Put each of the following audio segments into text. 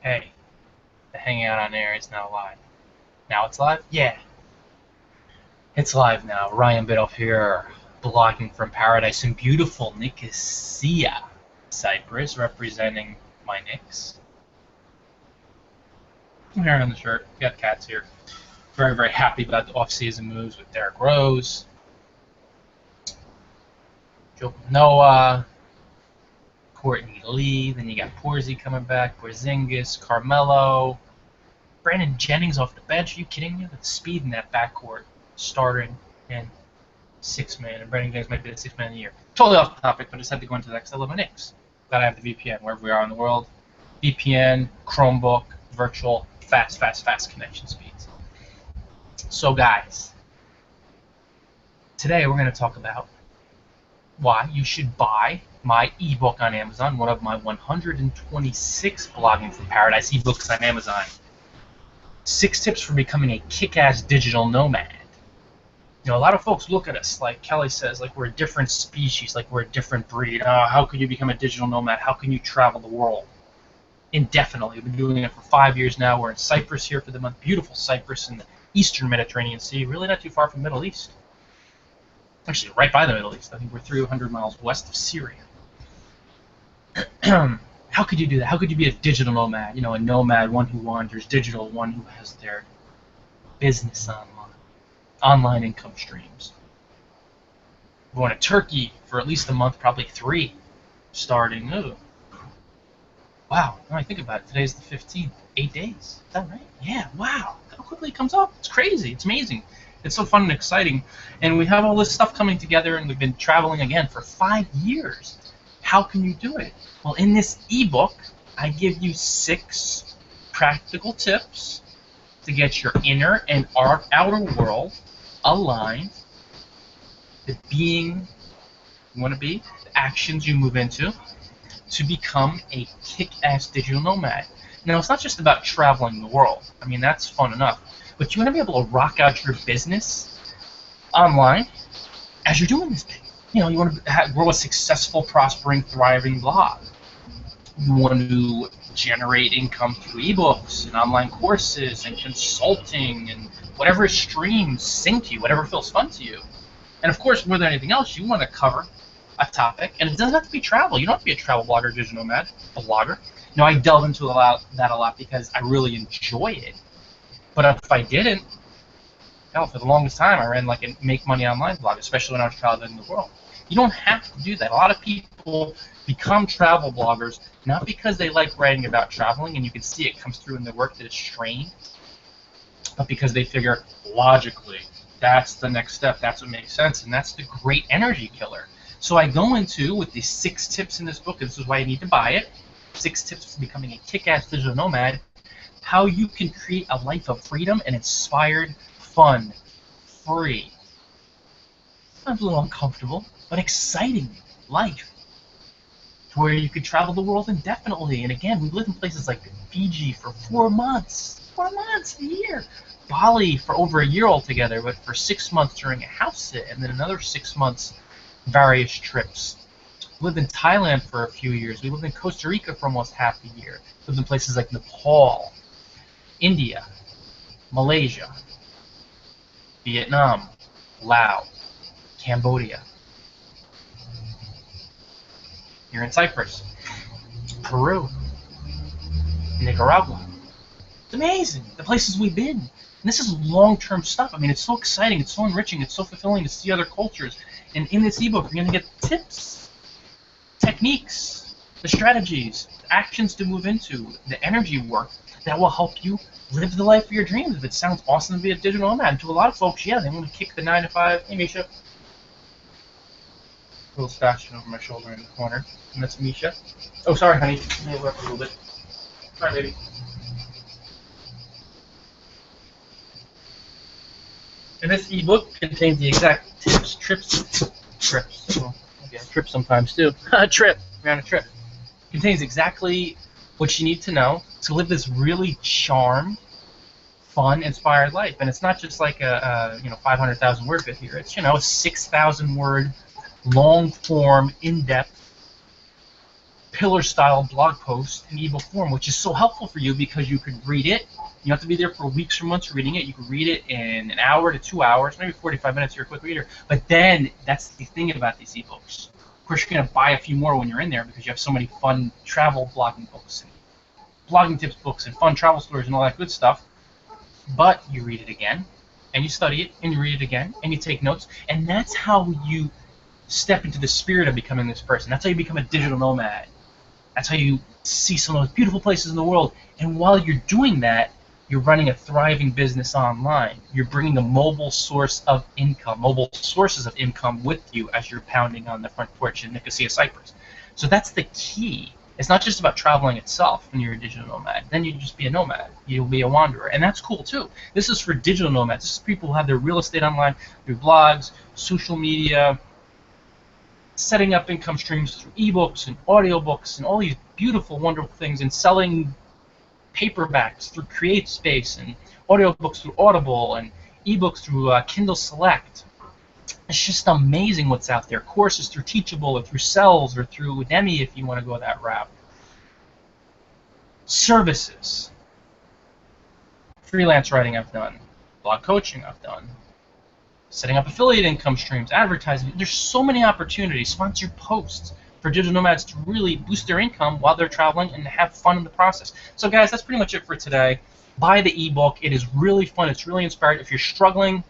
Hey, the Hangout on Air is now live. Now it's live? Yeah, it's live now. Ryan Biddulph here, blogging from paradise in beautiful Nicosia, Cyprus, representing my Knicks. I'm here on the shirt. Got cats here. Very, very happy about the off-season moves with Derrick Rose, Joe Noah, Courtney Lee. Then you got Porzy coming back, Porzingis, Carmelo. Brandon Jennings off the bench. Are you kidding me? The speed in that backcourt, starting in six-man, and Brandon Jennings might be the six-man of the year. Totally off topic, but I just had to go into the next level of Knicks. Glad I have the VPN wherever we are in the world. VPN, Chromebook, virtual, fast connection speeds. So, guys, today we're going to talk about why you should buy my ebook on Amazon, one of my 126 Blogging from Paradise ebooks on Amazon. 6 tips for becoming a kick-ass digital nomad. You know, a lot of folks look at us, like Kelly says, like we're a different species, like we're a different breed. How could you become a digital nomad? How can you travel the world indefinitely? We've been doing it for 5 years now. We're in Cyprus here for the month. Beautiful Cyprus in the eastern Mediterranean Sea, really not too far from the Middle East. Actually, right by the Middle East. I think we're 300 miles west of Syria. How could you do that? How could you be a digital nomad? You know, a nomad, one who wanders, digital, one who has their business online income streams. We're going to Turkey for at least a month, probably 3, starting. Ooh. Wow, when I think about it, today's the 15th. 8 days. Is that right? Yeah, wow. How quickly it comes up. It's crazy. It's amazing. It's so fun and exciting. And we have all this stuff coming together, and we've been traveling again for 5 years. How can you do it? Well, in this ebook, I give you 6 practical tips to get your inner and outer world aligned, the being you want to be, the actions you move into, to become a kick-ass digital nomad. Now, it's not just about traveling the world. I mean, that's fun enough. But you want to be able to rock out your business online as you're doing this thing. You know, you want to grow a successful, prospering, thriving blog. You want to generate income through ebooks and online courses and consulting and whatever streams sing to you, whatever feels fun to you. And of course, more than anything else, you want to cover a topic, and it doesn't have to be travel. You don't have to be a travel blogger, digital nomad, a blogger. You know, I delve into that a lot because I really enjoy it. But if I didn't, hell, for the longest time, I ran like a make money online blog, especially when I was traveling the world. You don't have to do that. A lot of people become travel bloggers not because they like writing about traveling, and you can see it comes through in their work that it's strained, but because they figure logically that's the next step, that's what makes sense, and that's the great energy killer. So I go into, with these 6 tips in this book, and this is why you need to buy it, 6 tips for becoming a kick-ass digital nomad, how you can create a life of freedom and inspired, fun, free, sometimes a little uncomfortable, but exciting life, to where you could travel the world indefinitely. And again, we lived in places like Fiji for 4 months, a year, Bali for over a year altogether, but for 6 months during a house sit, and then another 6 months various trips. We lived in Thailand for a few years. We lived in Costa Rica for almost half a year. We lived in places like Nepal, India, Malaysia, Vietnam, Laos, Cambodia. Here in Cyprus, Peru, Nicaragua. It's amazing, the places we've been. And this is long-term stuff. I mean, it's so exciting, it's so enriching, it's so fulfilling to see other cultures. And in this ebook, you're going to get tips, techniques, the strategies, the actions to move into, the energy work that will help you live the life of your dreams. If it sounds awesome to be a digital nomad, and to a lot of folks, yeah, they want to kick the 9 to 5. Hey, Misha. A little fashion over my shoulder in the corner. And that's Misha. Oh, sorry, honey. Let me work a little bit. Sorry, baby. And this ebook contains the exact tips, trips. Well, okay, trip sometimes too. Trip. We're on a trip. Contains exactly what you need to know to live this really charmed, fun, inspired life. And it's not just like a 500,000 word bit here. It's, a 6,000 word, long form, in-depth pillar-style blog post in ebook form, which is so helpful for you because you can read it. You don't have to be there for weeks or months reading it. You can read it in an hour to 2 hours, maybe 45 minutes. You're a quick reader. But then that's the thing about these ebooks. Of course, you're going to buy a few more when you're in there because you have so many fun travel blogging books and blogging tips books and fun travel stories and all that good stuff. But you read it again, and you study it, and you read it again, and you take notes. And that's how you step into the spirit of becoming this person. That's how you become a digital nomad. That's how you see some of those beautiful places in the world. And while you're doing that, you're running a thriving business online. You're bringing a mobile source of income, mobile sources of income with you as you're pounding on the front porch in Nicosia, Cyprus. So that's the key. It's not just about traveling itself when you're a digital nomad. Then you just be a nomad. You'll be a wanderer. And that's cool too. This is for digital nomads. This is people who have their real estate online through blogs, social media, setting up income streams through ebooks and audiobooks and all these beautiful, wonderful things, and selling paperbacks through CreateSpace and audiobooks through Audible and ebooks through Kindle Select. It's just amazing what's out there. Courses through Teachable or through Sells or through Udemy if you want to go that route. Services. Freelance writing I've done. Blog coaching I've done. Setting up affiliate income streams, advertising. There's so many opportunities. Sponsored posts for digital nomads to really boost their income while they're traveling and have fun in the process. So guys, that's pretty much it for today. Buy the ebook. It is really fun. It's really inspiring. If you're struggling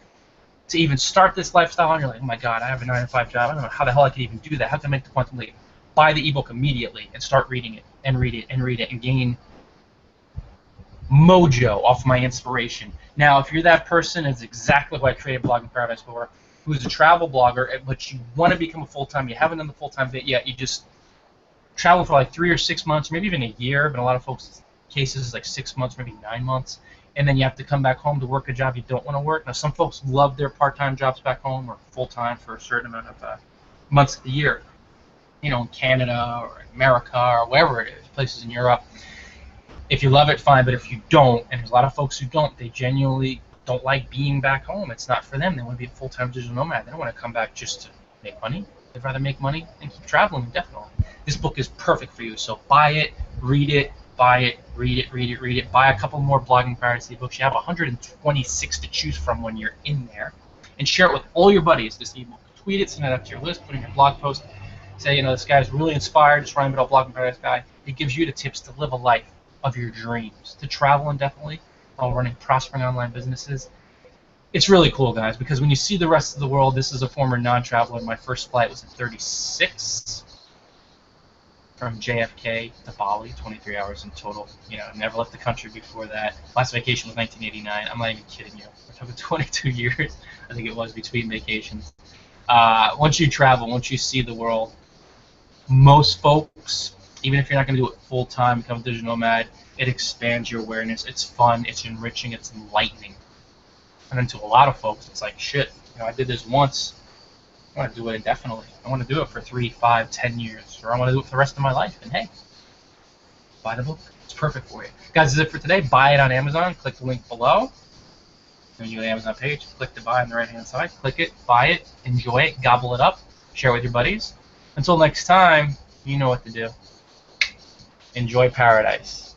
to even start this lifestyle and you're like, oh my god, I have a 9-to-5 job. I don't know how the hell I can even do that. How can I make the quantum leap? Buy the ebook immediately and start reading it and read it and read it and gain mojo off my inspiration. Now, if you're that person, it's exactly what I created Blogging Paradise for, who's a travel blogger, but you want to become a full-time, you haven't done the full-time bit yet, you just travel for like 3 or 6 months, maybe even a year, but in a lot of folks' cases it's like 6 months, maybe 9 months, and then you have to come back home to work a job you don't want to work. Now, some folks love their part-time jobs back home or full-time for a certain amount of months of the year, you know, in Canada or America or wherever it is, places in Europe. If you love it, fine, but if you don't, and there's a lot of folks who don't, they genuinely don't like being back home. It's not for them. They want to be a full-time digital nomad. They don't want to come back just to make money. They'd rather make money and keep traveling indefinitely. This book is perfect for you, so buy it, read it, buy it, read it, read it, read it. Buy a couple more Blogging Paradise ebooks. You have 126 to choose from when you're in there, and share it with all your buddies, this ebook. Tweet it, send it up to your list, put it in your blog post. Say, you know, this guy's really inspired, just Ryan Biddle, Blogging Paradise guy. It gives you the tips to live a life of your dreams, to travel indefinitely while running prospering online businesses. It's really cool, guys, because when you see the rest of the world, this is a former non-traveler. My first flight was at 36 from JFK to Bali, 23 hours in total. You know, never left the country before that. Last vacation was 1989. I'm not even kidding you. We're talking 22 years, I think it was, between vacations. Once you travel, once you see the world, most folks, even if you're not going to do it full-time, become a digital nomad, it expands your awareness. It's fun, it's enriching, it's enlightening. And then to a lot of folks, it's like, shit, you know, I did this once. I want to do it indefinitely. I want to do it for 3, 5, 10 years, or I want to do it for the rest of my life. And hey, buy the book. It's perfect for you. Guys, that's it for today. Buy it on Amazon. Click the link below. When you go to the Amazon page, click to buy on the right-hand side. Click it, buy it, enjoy it, gobble it up, share it with your buddies. Until next time, you know what to do. Enjoy paradise.